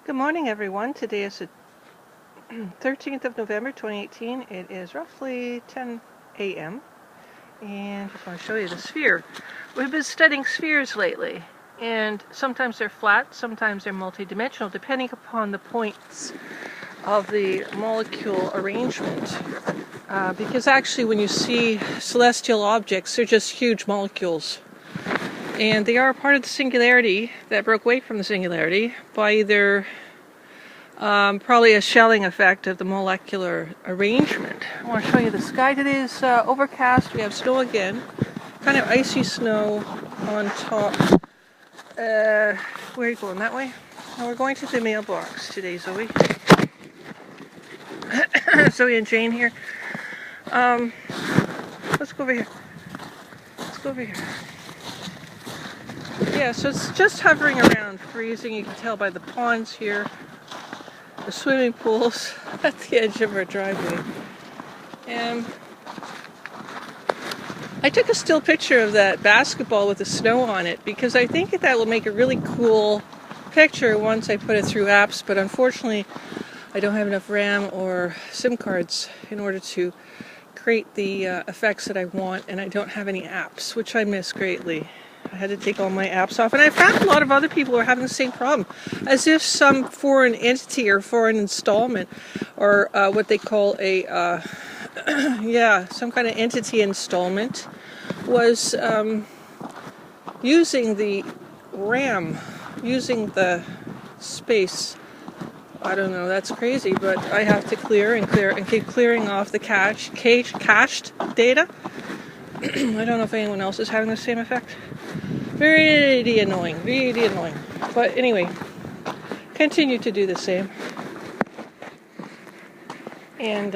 Good morning, everyone. Today is the 13th of November, 2018. It is roughly 10 a.m. And I just want to show you the sphere. We've been studying spheres lately, and sometimes they're flat, sometimes they're multidimensional, depending upon the points of the molecule arrangement. Because actually, when you see celestial objects, they're just huge molecules. And they are a part of the singularity that broke away from the singularity by either probably a shelling effect of the molecular arrangement. I want to show you the sky. Today is overcast. We have snow again. Kind of icy snow on top. Where are you going? That way? No, we're going to the mailbox today, Zoe. Zoe and Jane here. Let's go over here. Let's go over here. Yeah, so it's just hovering around freezing. You can tell by the ponds here, the swimming pools at the edge of our driveway. And I took a still picture of that basketball with the snow on it because I think that will make a really cool picture once I put it through apps, but unfortunately I don't have enough RAM or SIM cards in order to create the effects that I want, and I don't have any apps, which I miss greatly. I had to take all my apps off, and I found a lot of other people are having the same problem, as if some foreign entity or foreign installment, or what they call a, some kind of entity installment, was using the RAM, using the space. I don't know, that's crazy, but I have to clear and keep clearing off the cached data. I don't know if anyone else is having the same effect. Really annoying, really annoying. But anyway, continue to do the same. And,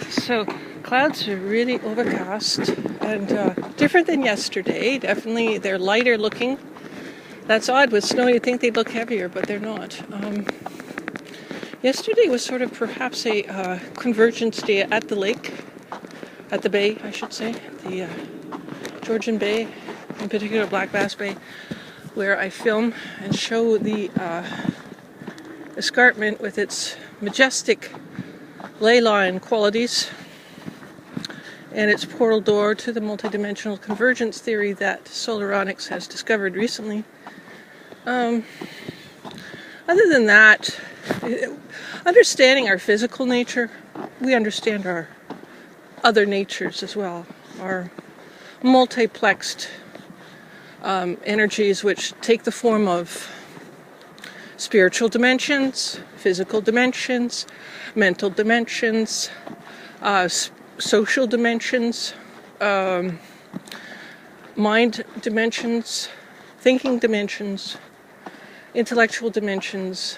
so clouds are really overcast and different than yesterday. Definitely, they're lighter looking. That's odd. With snow, you'd think they'd look heavier, but they're not. Yesterday was sort of perhaps a convergence day at the lake, at the bay, I should say, the Georgian Bay, in particular Black Bass Bay, where I film and show the escarpment with its majestic ley line qualities and its portal door to the multidimensional convergence theory that solaronics has discovered recently. Other than that, understanding our physical nature, we understand our other natures as well, our multiplexed energies which take the form of spiritual dimensions, physical dimensions, mental dimensions, social dimensions, mind dimensions, thinking dimensions, intellectual dimensions.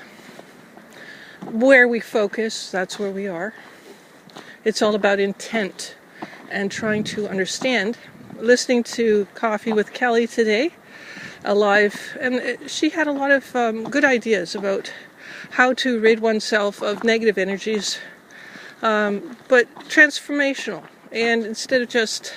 Where we focus, that's where we are. It's all about intent and trying to understand. Listening to Coffee with Kelly today, live, and she had a lot of good ideas about how to rid oneself of negative energies, but transformational. And instead of just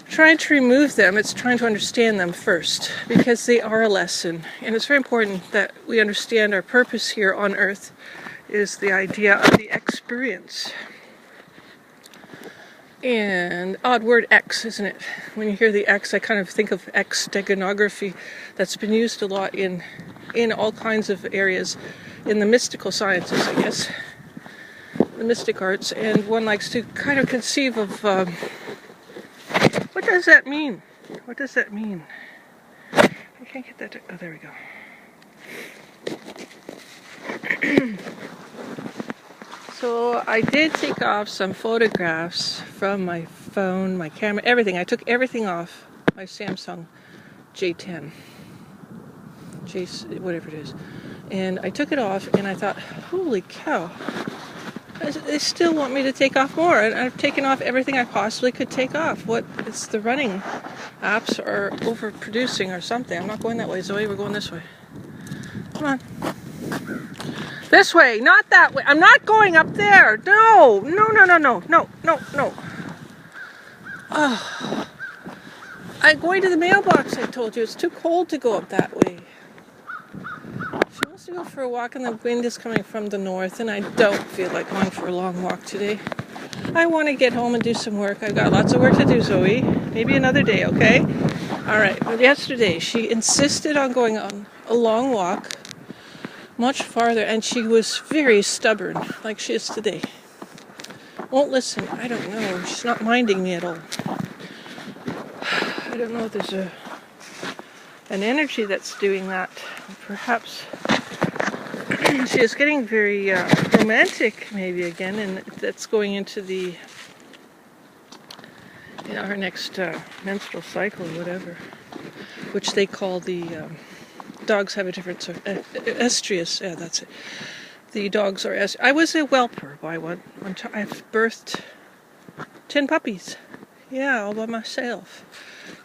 trying to remove them, it's trying to understand them first, because they are a lesson. And it's very important that we understand our purpose here on Earth is the idea of the experience. And odd word X, isn't it? When you hear the X, I kind of think of X steganography that's been used a lot in all kinds of areas, in the mystical sciences, I guess, the mystic arts. And one likes to kind of conceive of what does that mean? What does that mean? I can't get that. Oh, there we go. So I did take off some photographs from my phone, my camera, everything. I took everything off my Samsung J10, whatever it is. And I took it off and I thought, holy cow, they still want me to take off more. And I've taken off everything I possibly could take off. It's the running apps are overproducing or something. I'm not going that way, Zoe, we're going this way. Come on. This way, not that way. I'm not going up there. No. Oh. I'm going to the mailbox, I told you. It's too cold to go up that way. She wants to go for a walk and the wind is coming from the north and I don't feel like going for a long walk today. I want to get home and do some work. I've got lots of work to do, Zoe. Maybe another day, okay? Alright, well yesterday she insisted on going on a long walk, much farther, and she was very stubborn, like she is today. Won't listen. I don't know. She's not minding me at all. I don't know if there's an energy that's doing that. Perhaps she is getting very romantic maybe again, and that's going into the her next menstrual cycle or whatever, which they call the dogs have a different estrus. Yeah, that's it. The dogs are I was a whelper by one time. I've birthed 10 puppies. Yeah, all by myself.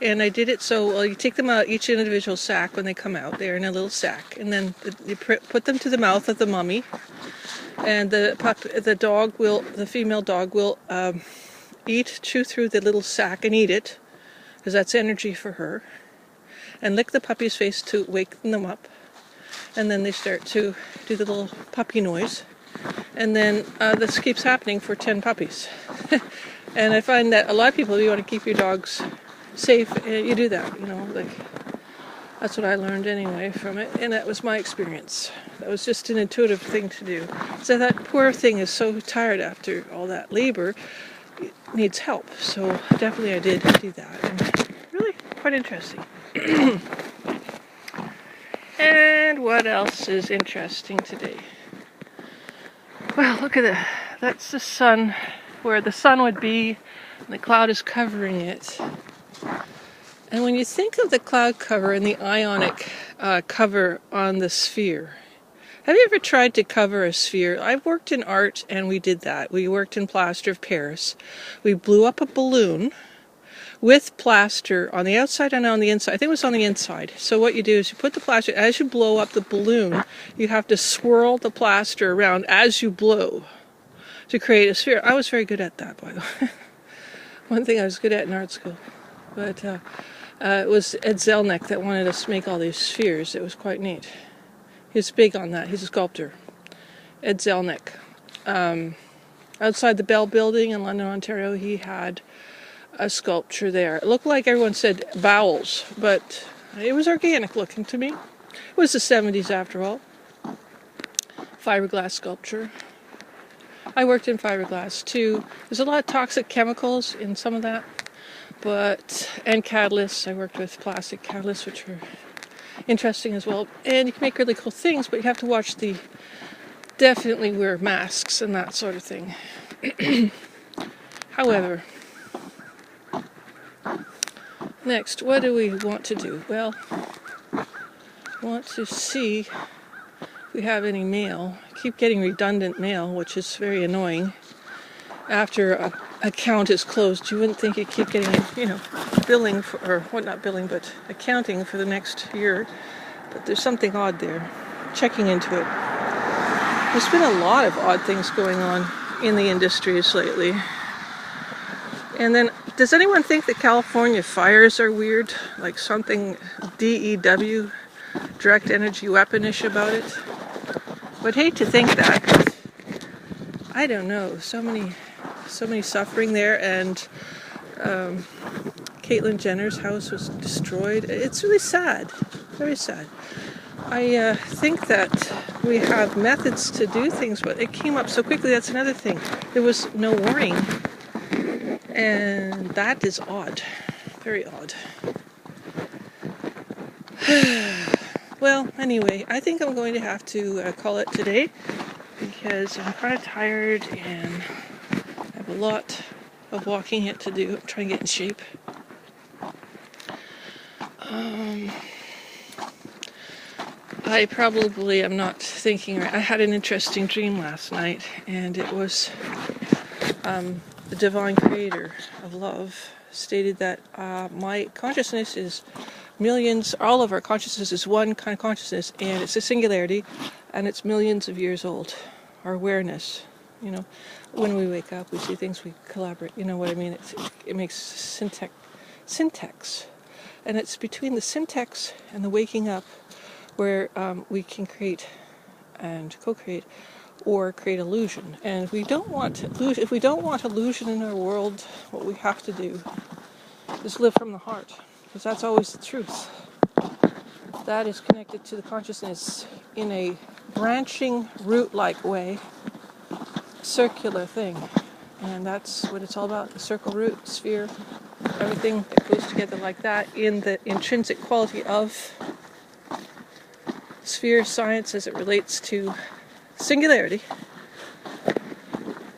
And I did it so, you take them out, each individual sack when they come out. They're in a little sack. And then you put them to the mouth of the mummy. And the female dog will chew through the little sack and eat it, because that's energy for her. And lick the puppy's face to wake them up. And then they start to do the little puppy noise. And then this keeps happening for 10 puppies. And I find that a lot of people, you want to keep your dogs safe, you do that, like, that's what I learned anyway from it, and that was my experience. That was just an intuitive thing to do. So that poor thing is so tired after all that labor, it needs help, so definitely I did do that, and really quite interesting. And what else is interesting today? Well, look at that. That's the sun, where the sun would be, and the cloud is covering it. And when you think of the cloud cover and the ionic cover on the sphere, have you ever tried to cover a sphere? I've worked in art and we did that. We worked in plaster of Paris. We blew up a balloon with plaster on the outside and on the inside. I think it was on the inside. So what you do is you put the plaster, as you blow up the balloon, you have to swirl the plaster around as you blow to create a sphere. I was very good at that, by the way. One thing I was good at in art school. But it was Ed Zelnick that wanted us to make all these spheres. It was quite neat. He's big on that. He's a sculptor. Ed Zelnick. Outside the Bell Building in London, Ontario, he had a sculpture there. It looked like everyone said bowels, but it was organic looking to me. It was the 70s after all. Fiberglass sculpture. I worked in fiberglass too. There's a lot of toxic chemicals in some of that, and catalysts. I worked with plastic catalysts, which are interesting as well. And you can make really cool things, but you have to definitely wear masks and that sort of thing. However, next, what do we want to do? Well, we want to see if we have any mail. I keep getting redundant mail, which is very annoying. After a account is closed, you wouldn't think you keep getting, billing for, or well, not billing, but accounting for the next year. But there's something odd there. Checking into it. There's been a lot of odd things going on in the industries lately. And then, does anyone think that California fires are weird? Like something DEW, direct energy weaponish about it? Would hate to think that, but I don't know. So many suffering there, and Caitlyn Jenner's house was destroyed. It's really sad, very sad. I think that we have methods to do things, but it came up so quickly. That's another thing. There was no warning, and that is odd, very odd. Well, anyway, I think I'm going to have to call it today, because I'm kind of tired and I have a lot of walking yet to do. I'm trying to get in shape. I probably am not thinking right. I had an interesting dream last night, and it was the divine creator of love stated that my consciousness is millions, all of our consciousness is one kind of consciousness, and it's a singularity, and it's millions of years old. Our awareness, when we wake up, we see things, we collaborate, you know what I mean? It makes syntax. And it's between the syntax and the waking up where we can create and co-create or create illusion. And if we don't want illusion in our world, what we have to do is live from the heart, because that's always the truth. That is connected to the consciousness in a branching root-like way, circular thing. And that's what it's all about, the circle, root, sphere, everything that goes together like that in the intrinsic quality of sphere science as it relates to singularity,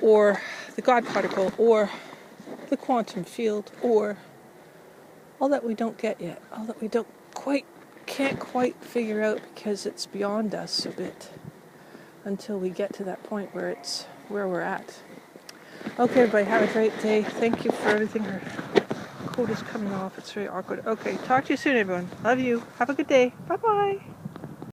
or the God particle, or the quantum field, or all that we don't get yet, all that we can't quite figure out because it's beyond us a bit until we get to that point where it's where we're at. Okay, everybody, have a great day. Thank you for everything. Her code is coming off. It's very awkward. Okay, talk to you soon, everyone. Love you. Have a good day. Bye-bye.